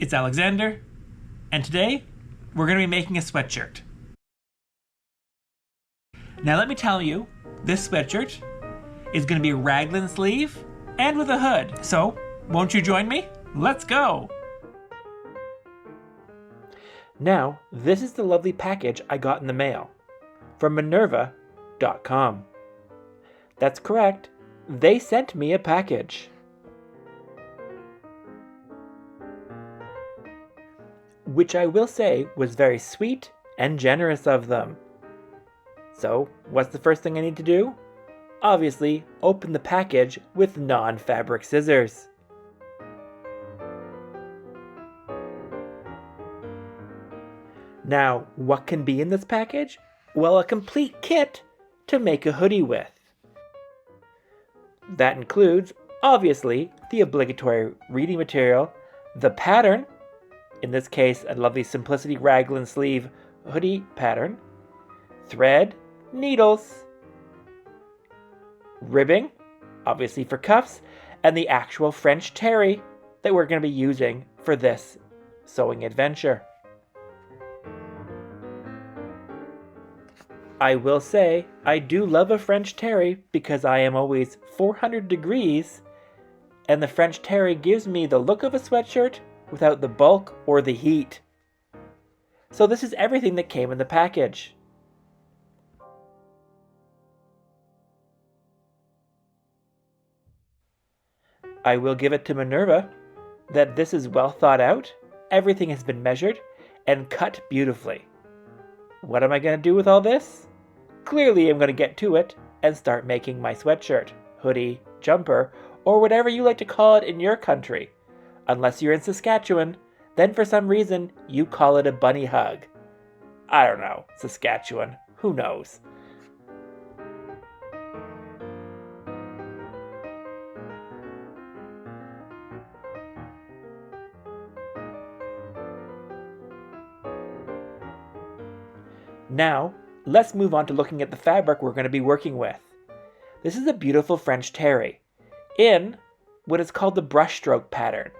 it's Alexander, and today we're going to be making a sweatshirt. Now let me tell you, this sweatshirt is going to be a raglan sleeve and with a hood. So, won't you join me? Let's go! Now, this is the lovely package I got in the mail from Minerva.com. That's correct, they sent me a package. Which I will say was very sweet and generous of them. So, what's the first thing I need to do? Obviously, open the package with non-fabric scissors. Now, what can be in this package? Well, a complete kit to make a hoodie with. That includes, obviously, the obligatory reading material, the pattern, in this case, a lovely Simplicity raglan sleeve hoodie pattern, thread, needles, ribbing, obviously for cuffs, and the actual French terry that we're going to be using for this sewing adventure. I will say, I do love a French terry because I am always 400 degrees, and the French terry gives me the look of a sweatshirt without the bulk or the heat. So this is everything that came in the package. I will give it to Minerva that this is well thought out, everything has been measured, and cut beautifully. What am I going to do with all this? Clearly I'm going to get to it and start making my sweatshirt, hoodie, jumper, or whatever you like to call it in your country. Unless you're in Saskatchewan, then for some reason you call it a bunny hug. I don't know, Saskatchewan, who knows? Now, let's move on to looking at the fabric we're going to be working with. This is a beautiful French terry in what is called the brushstroke pattern.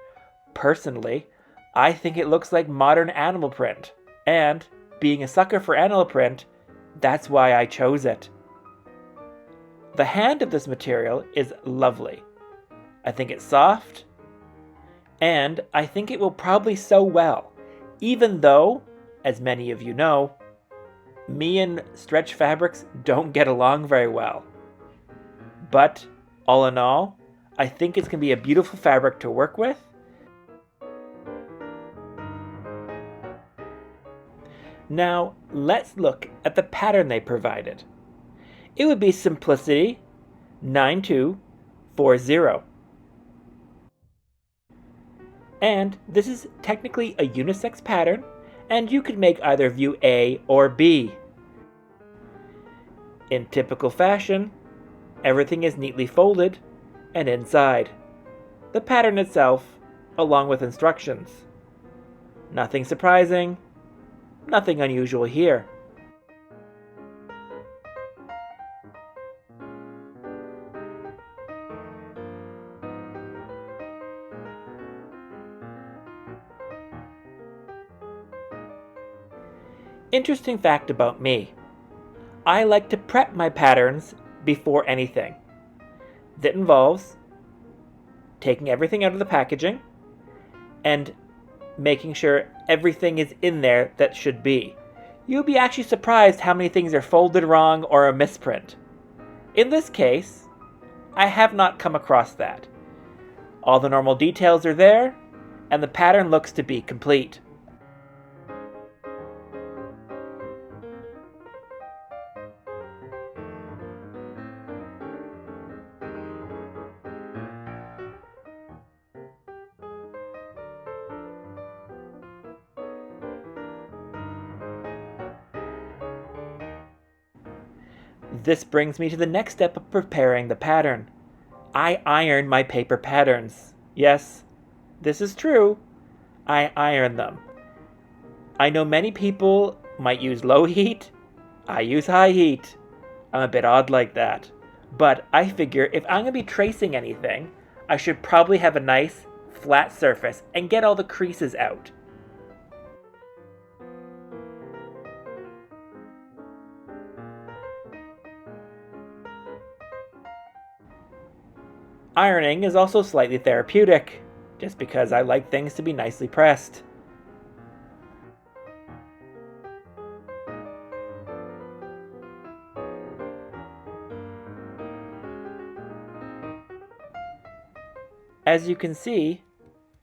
Personally, I think it looks like modern animal print, and being a sucker for animal print, that's why I chose it. The hand of this material is lovely. I think it's soft, and I think it will probably sew well, even though, as many of you know, me and stretch fabrics don't get along very well. But, all in all, I think it's going to be a beautiful fabric to work with. Now, let's look at the pattern they provided. It would be Simplicity S9240. And this is technically a unisex pattern, and you could make either view A or B. In typical fashion, everything is neatly folded and inside the pattern itself, along with instructions. Nothing surprising, nothing unusual here. Interesting fact about me. I like to prep my patterns before anything. That involves taking everything out of the packaging and making sure everything is in there that should be. You'll be actually surprised how many things are folded wrong or a misprint. In this case, I have not come across that. All the normal details are there, and the pattern looks to be complete. This brings me to the next step of preparing the pattern. I iron my paper patterns. Yes, this is true. I iron them. I know many people might use low heat. I use high heat. I'm a bit odd like that. But I figure if I'm going to be tracing anything, I should probably have a nice flat surface and get all the creases out. Ironing is also slightly therapeutic, just because I like things to be nicely pressed. As you can see,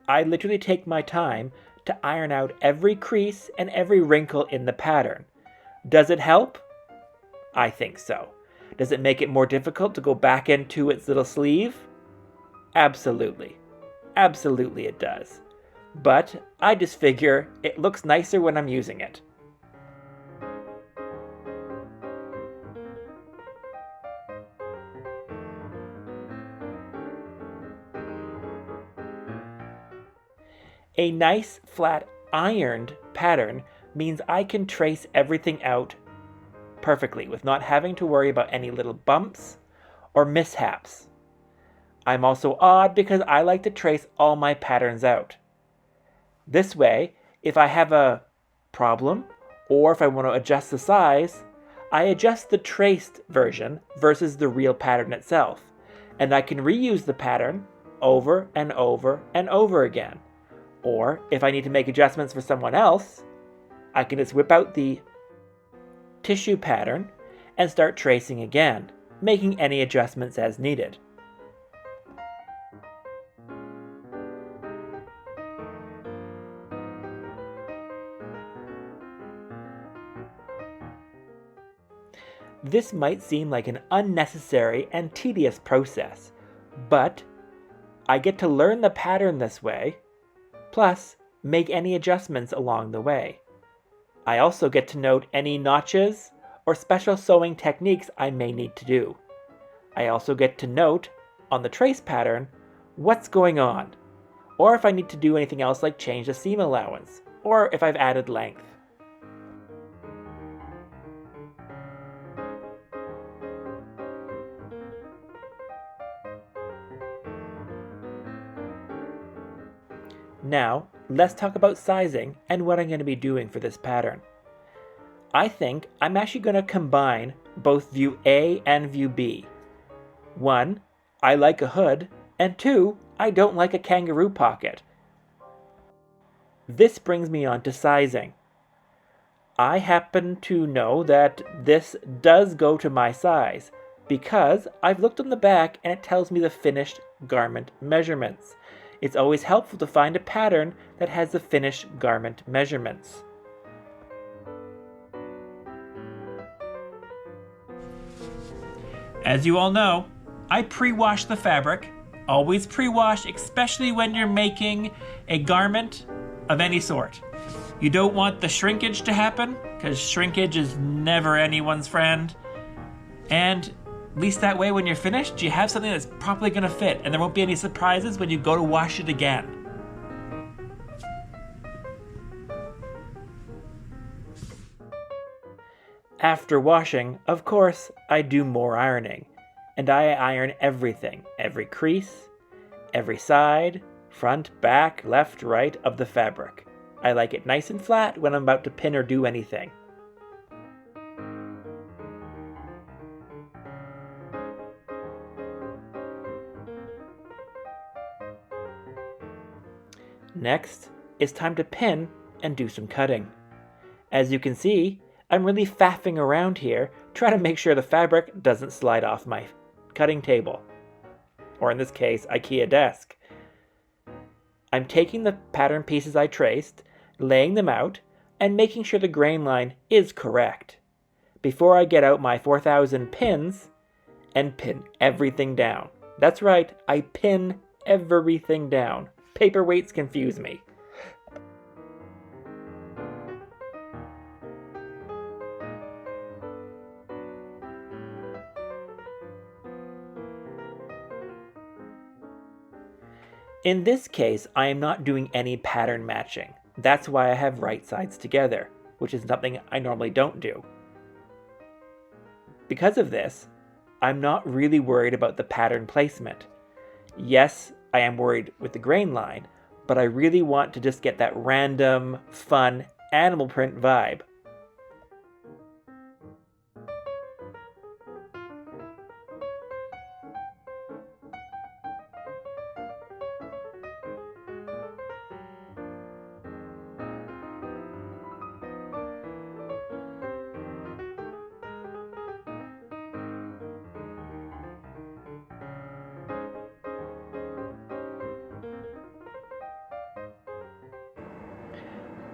I literally take my time to iron out every crease and every wrinkle in the pattern. Does it help? I think so. Does it make it more difficult to go back into its little sleeve? Absolutely. Absolutely it does. But I just figure it looks nicer when I'm using it. A nice, flat, ironed pattern means I can trace everything out perfectly with not having to worry about any little bumps or mishaps. I'm also odd because I like to trace all my patterns out. This way, if I have a problem or if I want to adjust the size, I adjust the traced version versus the real pattern itself, and I can reuse the pattern over and over and over again. Or, if I need to make adjustments for someone else, I can just whip out the tissue pattern and start tracing again, making any adjustments as needed. This might seem like an unnecessary and tedious process, but I get to learn the pattern this way, plus make any adjustments along the way. I also get to note any notches or special sewing techniques I may need to do. I also get to note, on the trace pattern, what's going on, or if I need to do anything else like change the seam allowance, or if I've added length. Now, let's talk about sizing and what I'm going to be doing for this pattern. I think I'm actually going to combine both view A and view B. 1, I like a hood, and 2, I don't like a kangaroo pocket. This brings me on to sizing. I happen to know that this does go to my size because I've looked on the back and it tells me the finished garment measurements. It's always helpful to find a pattern that has the finished garment measurements. As you all know, I pre-wash the fabric. Always pre-wash, especially when you're making a garment of any sort. You don't want the shrinkage to happen, because shrinkage is never anyone's friend. And at least that way when you're finished, you have something that's properly going to fit, and there won't be any surprises when you go to wash it again. After washing, of course, I do more ironing, and I iron everything, every crease, every side, front, back, left, right of the fabric. I like it nice and flat when I'm about to pin or do anything. Next, it's time to pin and do some cutting. As you can see, I'm really faffing around here, trying to make sure the fabric doesn't slide off my cutting table. Or in this case, IKEA desk. I'm taking the pattern pieces I traced, laying them out, and making sure the grain line is correct. Before I get out my 4,000 pins and pin everything down. That's right, I pin everything down. Paperweights confuse me. In this case, I am not doing any pattern matching. That's why I have right sides together, which is something I normally don't do. Because of this, I'm not really worried about the pattern placement. Yes, I am worried with the grain line, but I really want to just get that random, fun, animal print vibe.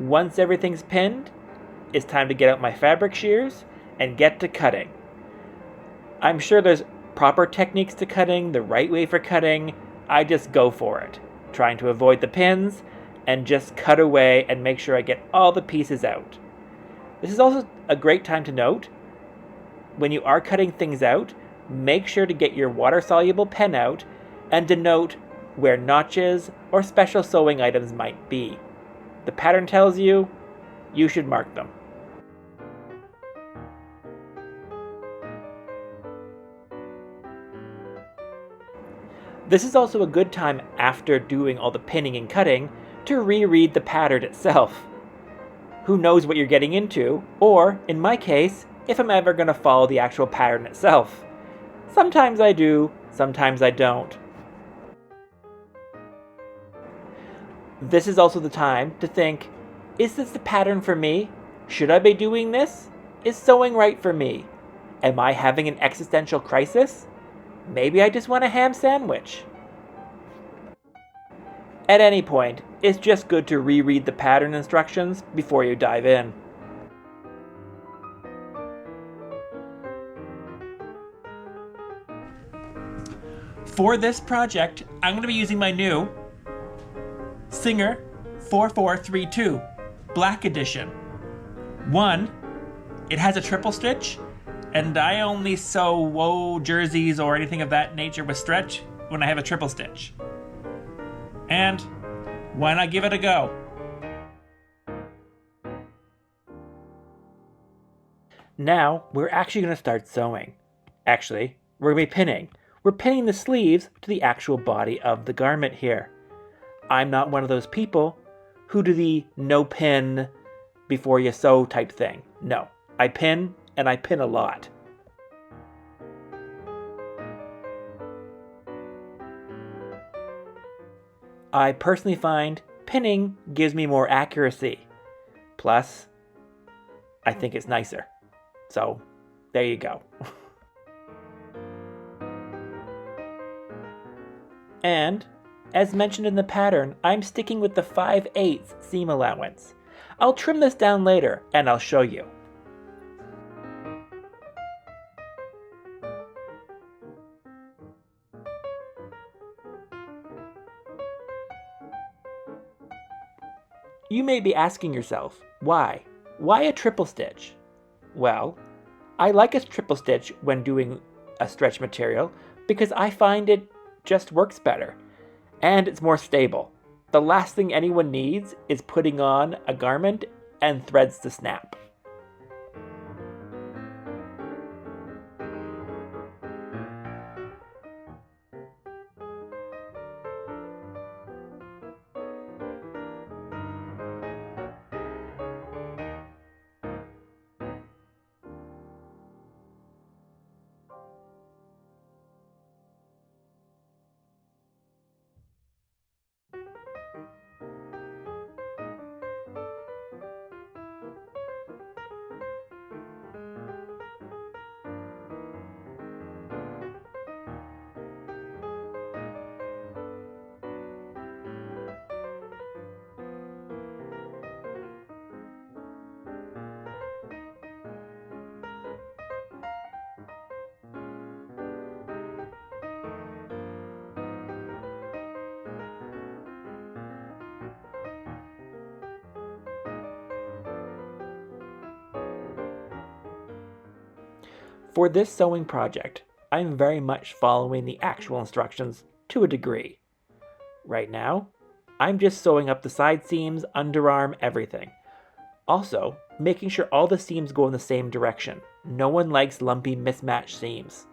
Once everything's pinned, it's time to get out my fabric shears and get to cutting. I'm sure there's proper techniques to cutting, the right way for cutting. I just go for it, trying to avoid the pins and just cut away and make sure I get all the pieces out. This is also a great time to note, when you are cutting things out, make sure to get your water-soluble pen out and denote where notches or special sewing items might be. The pattern tells you, you should mark them. This is also a good time after doing all the pinning and cutting to reread the pattern itself. Who knows what you're getting into, or, in my case, if I'm ever going to follow the actual pattern itself. Sometimes I do, sometimes I don't. This is also the time to think, is this the pattern for me? Should I be doing this? Is sewing right for me? Am I having an existential crisis? Maybe I just want a ham sandwich. At any point, it's just good to reread the pattern instructions before you dive in. For this project, I'm going to be using my new Singer 4432 Black Edition. One, it has a triple stitch, and I only sew jerseys or anything of that nature with stretch when I have a triple stitch. And why not give it a go? Now, we're actually going to start sewing. Actually, we're going to be pinning. We're pinning the sleeves to the actual body of the garment here. I'm not one of those people who do the no pin before you sew type thing. No, I pin, and I pin a lot. I personally find pinning gives me more accuracy. Plus, I think it's nicer. So, there you go. And, as mentioned in the pattern, I'm sticking with the 5/8 seam allowance. I'll trim this down later, and I'll show you. You may be asking yourself, why? Why a triple stitch? Well, I like a triple stitch when doing a stretch material because I find it just works better, and it's more stable. The last thing anyone needs is putting on a garment and threads to snap. For this sewing project, I'm very much following the actual instructions to a degree. Right now, I'm just sewing up the side seams, underarm, everything. Also, making sure all the seams go in the same direction. No one likes lumpy, mismatched seams.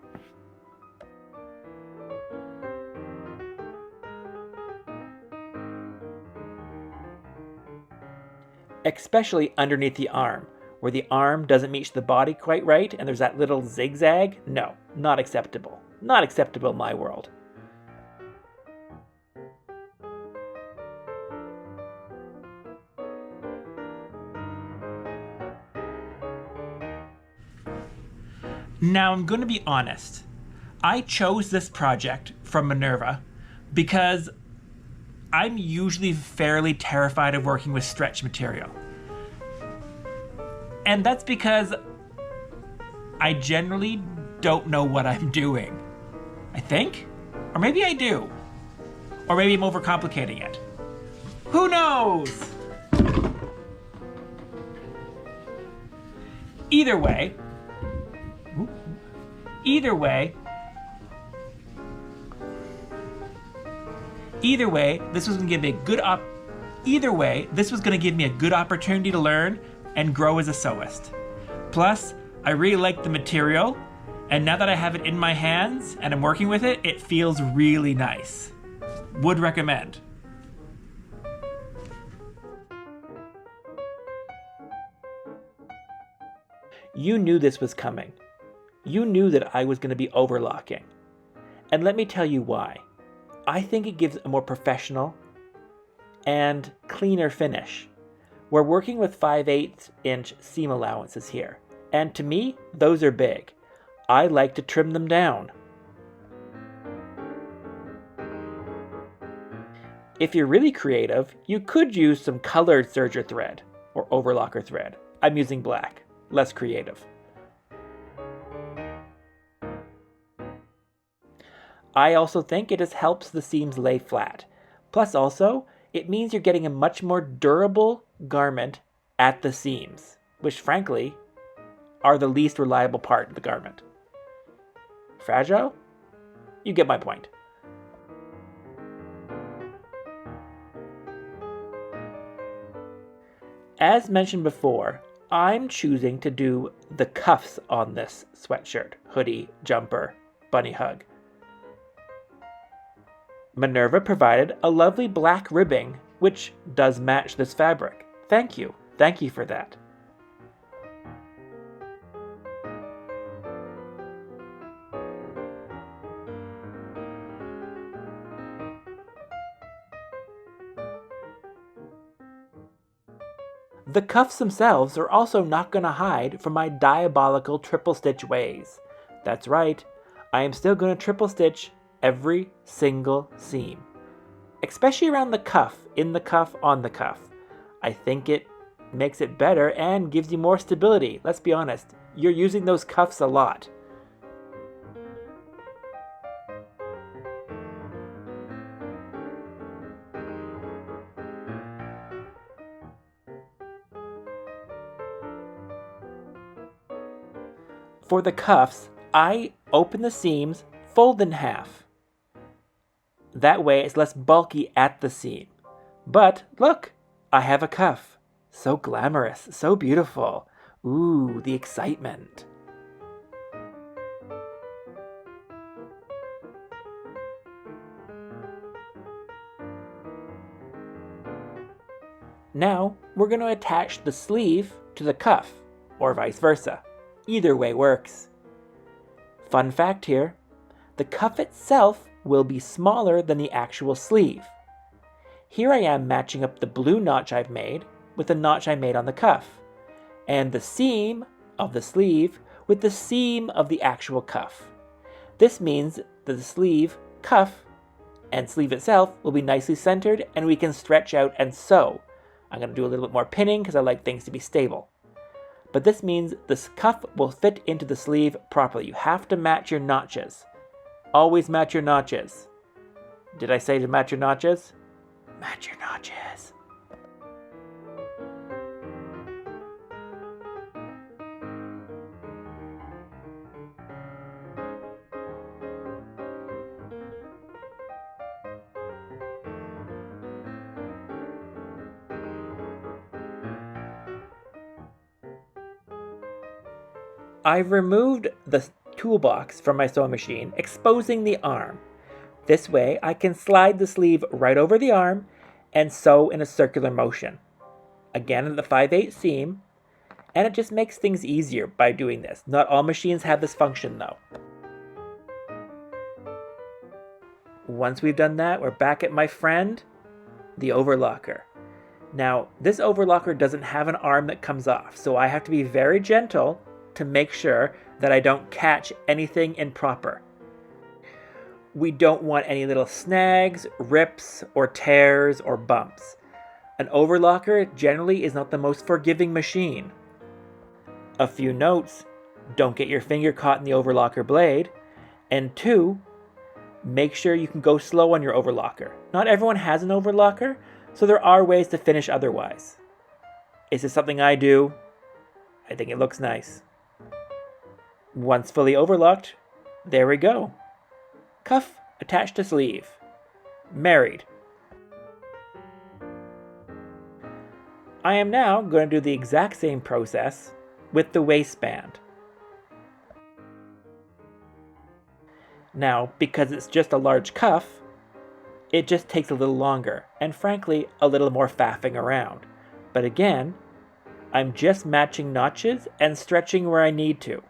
especially underneath the arm, where the arm doesn't meet the body quite right and there's that little zigzag. No, not acceptable. Not acceptable in my world. Now I'm going to be honest. I chose this project from Minerva because I'm usually fairly terrified of working with stretch material. And that's because I generally don't know what I'm doing. I think? Or maybe I do. Or maybe I'm overcomplicating it. Who knows? Either way, this was going to give me a good opportunity to learn and grow as a sewist. Plus, I really like the material, and now that I have it in my hands and I'm working with it, it feels really nice. Would recommend. You knew this was coming. You knew that I was going to be overlocking. And let me tell you why. I think it gives a more professional and cleaner finish. We're working with 5/8" seam allowances here, and to me, those are big. I like to trim them down. If you're really creative, you could use some colored serger thread or overlocker thread. I'm using black, less creative. I also think it just helps the seams lay flat. Plus also, it means you're getting a much more durable garment at the seams, which frankly are the least reliable part of the garment. Fragile? You get my point. As mentioned before, I'm choosing to do the cuffs on this sweatshirt, hoodie, jumper, bunny hug. Minerva provided a lovely black ribbing, which does match this fabric. Thank you. Thank you for that. The cuffs themselves are also not going to hide from my diabolical triple stitch ways. That's right, I am still going to triple stitch every single seam, especially around the cuff, in the cuff, on the cuff. I think it makes it better and gives you more stability. Let's be honest, you're using those cuffs a lot. For the cuffs, I open the seams, fold in half. That way it's less bulky at the seam. But look, I have a cuff. So glamorous, so beautiful. Ooh, the excitement. Now, we're going to attach the sleeve to the cuff, or vice versa. Either way works. Fun fact here, the cuff itself will be smaller than the actual sleeve. Here I am matching up the blue notch I've made with the notch I made on the cuff, and the seam of the sleeve with the seam of the actual cuff. This means that the sleeve, cuff, and sleeve itself will be nicely centered and we can stretch out and sew. I'm going to do a little bit more pinning because I like things to be stable. But this means this cuff will fit into the sleeve properly. You have to match your notches. Always match your notches. Did I say to match your notches? Match your notches. I've removed the toolbox from my sewing machine, exposing the arm. This way, I can slide the sleeve right over the arm and sew in a circular motion. again at the 5/8 seam, and it just makes things easier by doing this. Not all machines have this function though. Once we've done that, we're back at my friend, the overlocker. Now, this overlocker doesn't have an arm that comes off, so I have to be very gentle to make sure that I don't catch anything improper. We don't want any little snags, rips, or tears, or bumps. An overlocker generally is not the most forgiving machine. A few notes: don't get your finger caught in the overlocker blade, and 2, make sure you can go slow on your overlocker. Not everyone has an overlocker, so there are ways to finish otherwise. Is this something I do? I think it looks nice. Once fully overlocked, there we go. Cuff attached to sleeve. Married. I am now going to do the exact same process with the waistband. Now, because it's just a large cuff, it just takes a little longer, and frankly, a little more faffing around. But again, I'm just matching notches and stretching where I need to.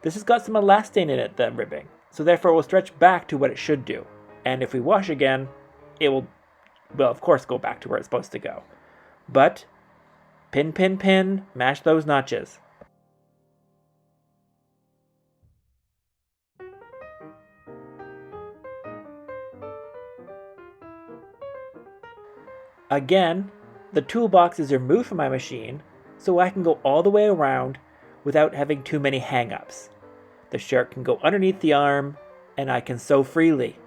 This has got some elastane in it, the ribbing, so therefore it will stretch back to what it should do. And if we wash again, it will, well, of course, go back to where it's supposed to go. But, pin, pin, pin, match those notches. Again, the toolbox is removed from my machine, so I can go all the way around without having too many hang-ups. The shirt can go underneath the arm, and I can sew freely.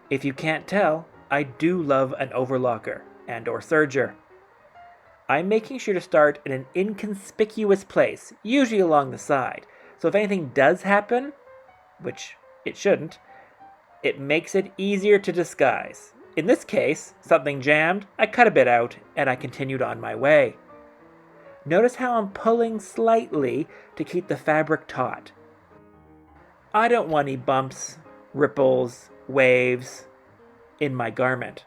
If you can't tell, I do love an overlocker and or serger. I'm making sure to start in an inconspicuous place, usually along the side, so if anything does happen, which it shouldn't, it makes it easier to disguise. In this case, something jammed, I cut a bit out, and I continued on my way. Notice how I'm pulling slightly to keep the fabric taut. I don't want any bumps, ripples, waves in my garment.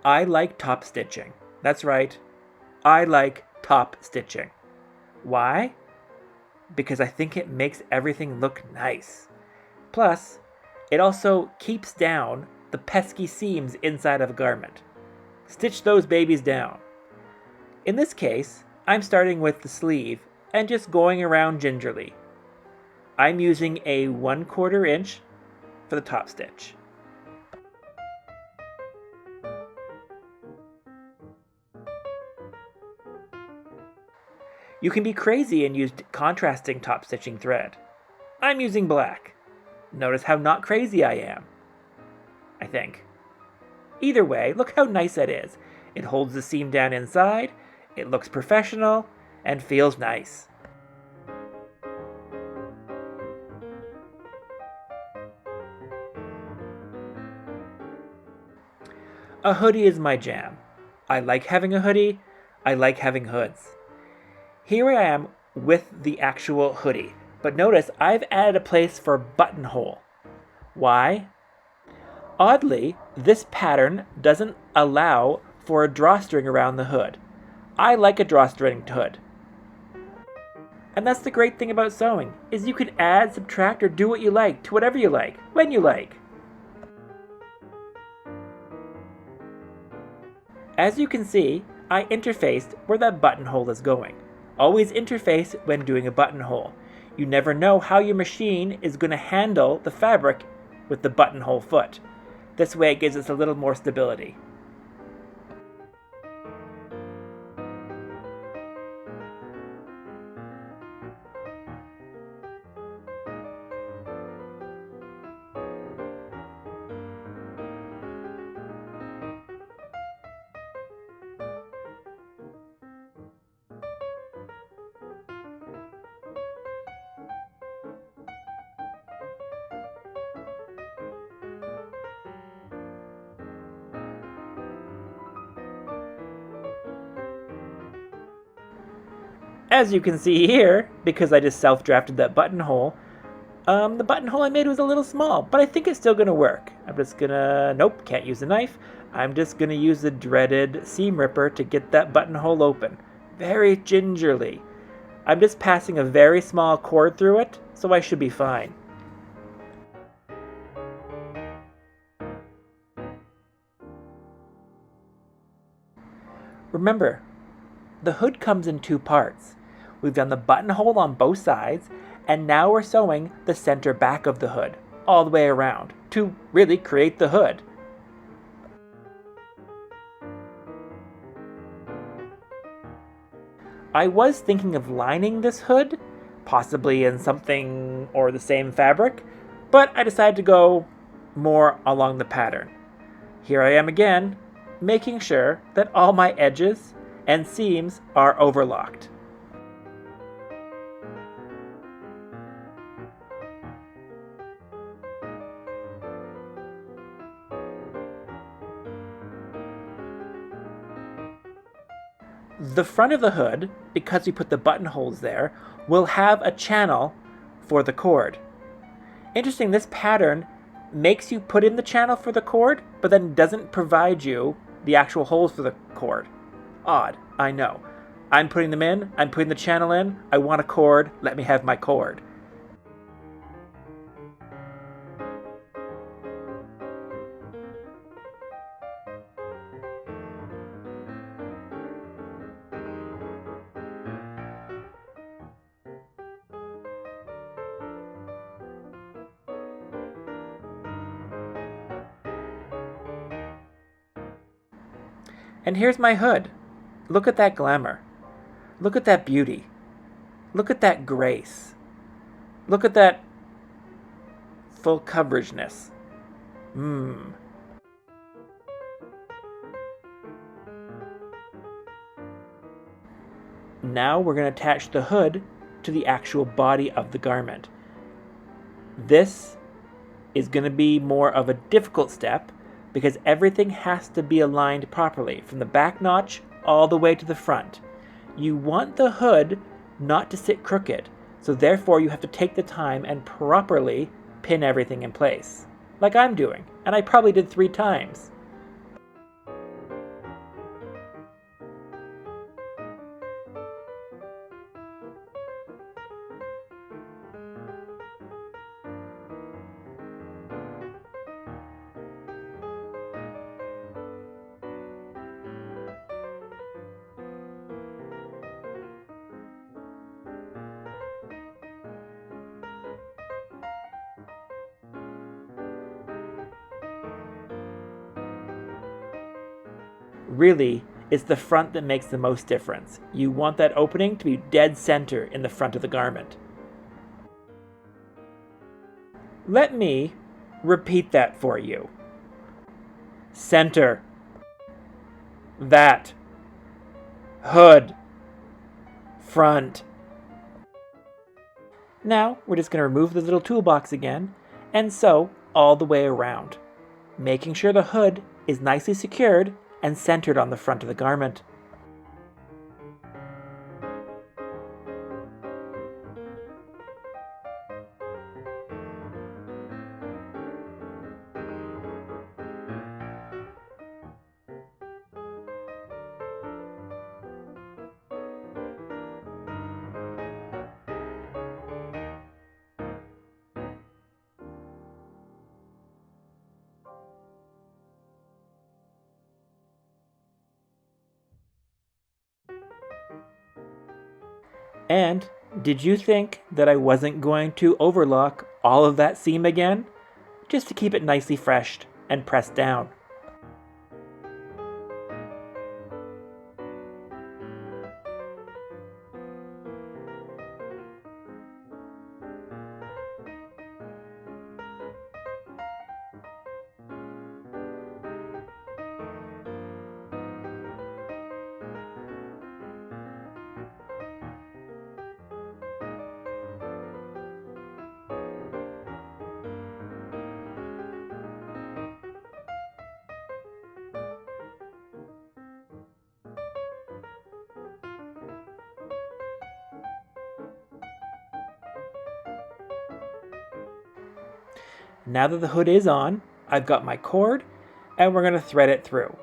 I like top stitching. That's right. I like top stitching. Why? Because I think it makes everything look nice. Plus, it also keeps down the pesky seams inside of a garment. Stitch those babies down. In this case, I'm starting with the sleeve and just going around gingerly. I'm using a 1/4 inch for the top stitch. You can be crazy and use contrasting top stitching thread. I'm using black. Notice how not crazy I am. I think. Either way, look how nice that is. It holds the seam down inside, it looks professional, and feels nice. A hoodie is my jam. I like having a hoodie. I like having hoods. Here I am with the actual hoodie, but notice I've added a place for a buttonhole. Why? Oddly, this pattern doesn't allow for a drawstring around the hood. I like a drawstring hood. And that's the great thing about sewing, is you can add, subtract, or do what you like to whatever you like, when you like. As you can see, I interfaced where that buttonhole is going. Always interface when doing a buttonhole. You never know how your machine is going to handle the fabric with the buttonhole foot. This way it gives us a little more stability. As you can see here, because I just self-drafted that buttonhole, the buttonhole I made was a little small, but I think it's still gonna work. I'm just gonna, nope, can't use a knife. I'm just gonna use the dreaded seam ripper to get that buttonhole open. Very gingerly. I'm just passing a very small cord through it, so I should be fine. Remember, the hood comes in two parts. We've done the buttonhole on both sides, and now we're sewing the center back of the hood, all the way around, to really create the hood. I was thinking of lining this hood, possibly in something or the same fabric, but I decided to go more along the pattern. Here I am again, making sure that all my edges and seams are overlocked. The front of the hood, because we put the buttonholes there, will have a channel for the cord. Interesting, this pattern makes you put in the channel for the cord, but then doesn't provide you the actual holes for the cord. Odd, I know. I'm putting them in, I'm putting the channel in, I want a cord, let me have my cord. And here's my hood. Look at that glamour. Look at that beauty. Look at that grace. Look at that full coverageness. Now we're going to attach the hood to the actual body of the garment. This is going to be more of a difficult step because everything has to be aligned properly from the back notch all the way to the front. You want the hood not to sit crooked, so therefore you have to take the time and properly pin everything in place, like I'm doing, and I probably did 3 times. Really, it's the front that makes the most difference. You want that opening to be dead center in the front of the garment. Let me repeat that for you. Center. That. Hood. Front. Now, we're just going to remove the little toolbox again and sew all the way around, making sure the hood is nicely secured and centered on the front of the garment. And Did you think that I wasn't going to overlock all of that seam again? Just to keep it nicely fresh and pressed down. Now that the hood is on, I've got my cord and we're going to thread it through.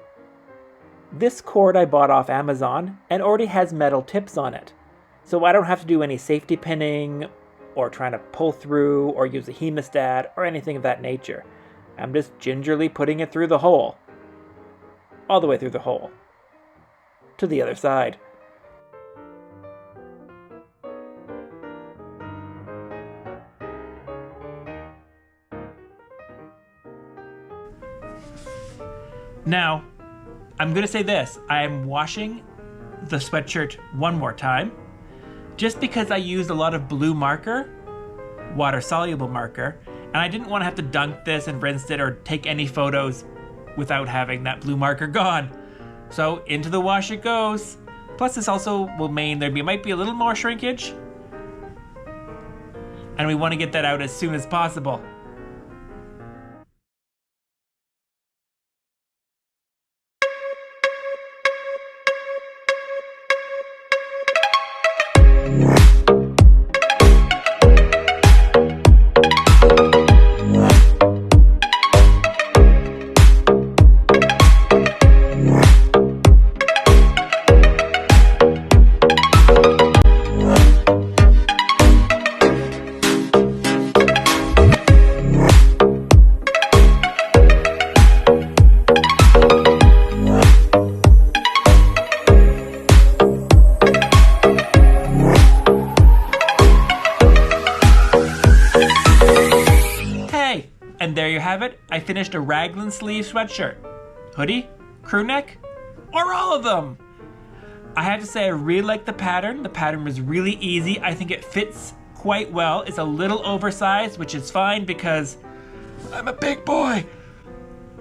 This cord I bought off Amazon and already has metal tips on it, so I don't have to do any safety pinning or trying to pull through or use a hemostat or anything of that nature. I'm just gingerly putting it through the hole. All the way through the hole. To the other side. Now, I'm going to say this. I am washing the sweatshirt one more time. Just because I used a lot of blue marker, water-soluble marker, and I didn't want to have to dunk this and rinse it or take any photos without having that blue marker gone. So into the wash it goes. Plus this also will mean there might be a little more shrinkage. And we want to get that out as soon as possible. And there you have it. I finished a raglan sleeve sweatshirt, hoodie, crew neck, or all of them. I have to say I really like the pattern. The pattern was really easy. I think it fits quite well. It's a little oversized, which is fine because I'm a big boy.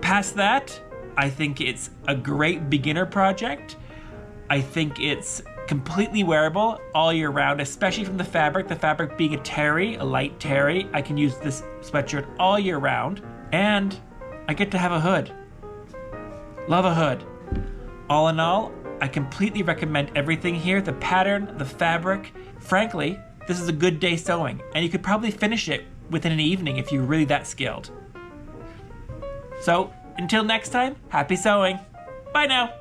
Past that, I think it's a great beginner project. I think it's completely wearable all year round, especially from the fabric being a terry, a light terry. I can use this sweatshirt all year round, and I get to have a hood. Love a hood. All in all, I completely recommend everything here. The pattern, the fabric. Frankly, this is a good day sewing, and you could probably finish it within an evening if you're really that skilled. So, until next time, happy sewing. Bye now.